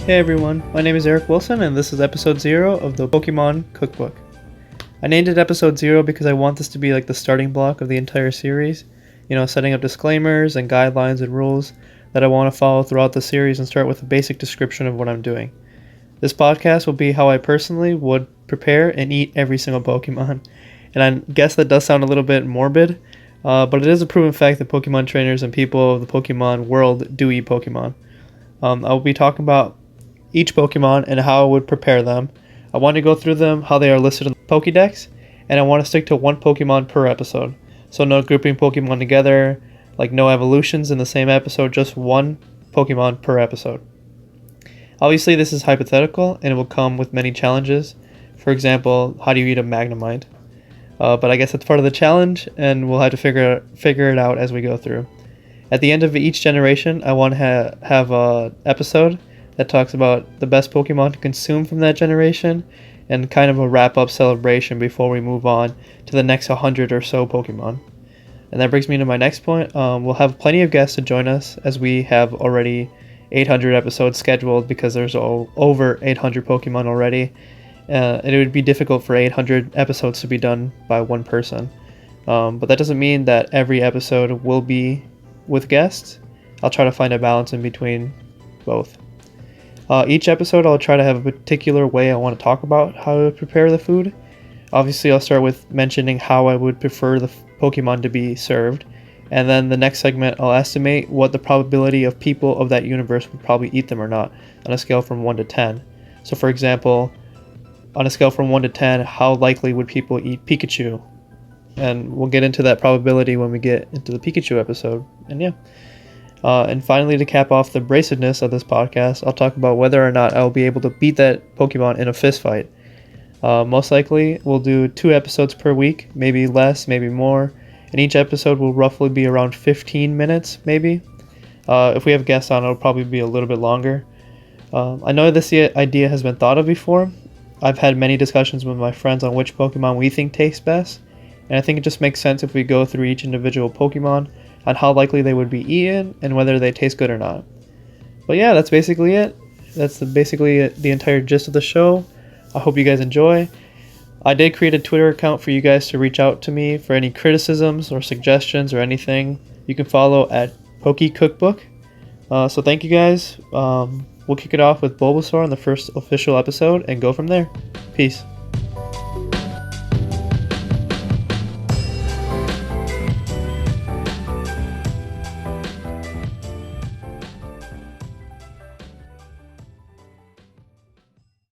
Hey everyone, my name is Eric Wilson and this is episode 0 of the Pokemon Cookbook. I named it episode 0 because I want this to be like the starting block of the entire series, setting up disclaimers and guidelines and rules that I want to follow throughout the series and start with a basic description of what I'm doing. This podcast will be how I personally would prepare and eat every single Pokemon, and I guess that does sound a little bit morbid, but it is a proven fact that Pokemon trainers and people of the Pokemon world do eat Pokemon. I will be talking about each Pokemon and how I would prepare them. I want to go through them, how they are listed in the Pokédex, and I want to stick to one Pokemon per episode. So no grouping Pokemon together, like no evolutions in the same episode, just one Pokemon per episode. Obviously this is hypothetical and it will come with many challenges. For example, how do you eat a Magnemite? But I guess that's part of the challenge and we'll have to figure it out as we go through. At the end of each generation, I want to have an episode that talks about the best Pokemon to consume from that generation and kind of a wrap-up celebration before we move on to the next 100 or so Pokemon. And that brings me to my next point. We'll have plenty of guests to join us as we have already 800 episodes scheduled because there's over 800 Pokemon already. And it would be difficult for 800 episodes to be done by one person. But that doesn't mean that every episode will be with guests. I'll try to find a balance in between both. Each episode I'll try to have a particular way I want to talk about how to prepare the food. Obviously I'll start with mentioning how I would prefer the Pokemon to be served, and then the next segment I'll estimate what the probability of people of that universe would probably eat them or not on a scale from 1 to 10. So for example, on a scale from 1 to 10, how likely would people eat Pikachu? And we'll get into that probability when we get into the Pikachu episode, and yeah. And finally, to cap off the abrasiveness of this podcast, I'll talk about whether or not I'll be able to beat that Pokemon in a fist fight. Most likely, we'll do 2 episodes per week, maybe less, maybe more, and each episode will roughly be around 15 minutes, maybe. If we have guests on, it'll probably be a little bit longer. I know this idea has been thought of before. I've had many discussions with my friends on which Pokemon we think tastes best, and I think it just makes sense if we go through each individual Pokemon on how likely they would be eaten and whether they taste good or not. But yeah, that's basically it. That's basically the entire gist of the show. I hope you guys enjoy. I did create a Twitter account for you guys to reach out to me for any criticisms or suggestions or anything. You can follow at PokeCookbook. So thank you guys. We'll kick it off with Bulbasaur in the first official episode and go from there. Peace.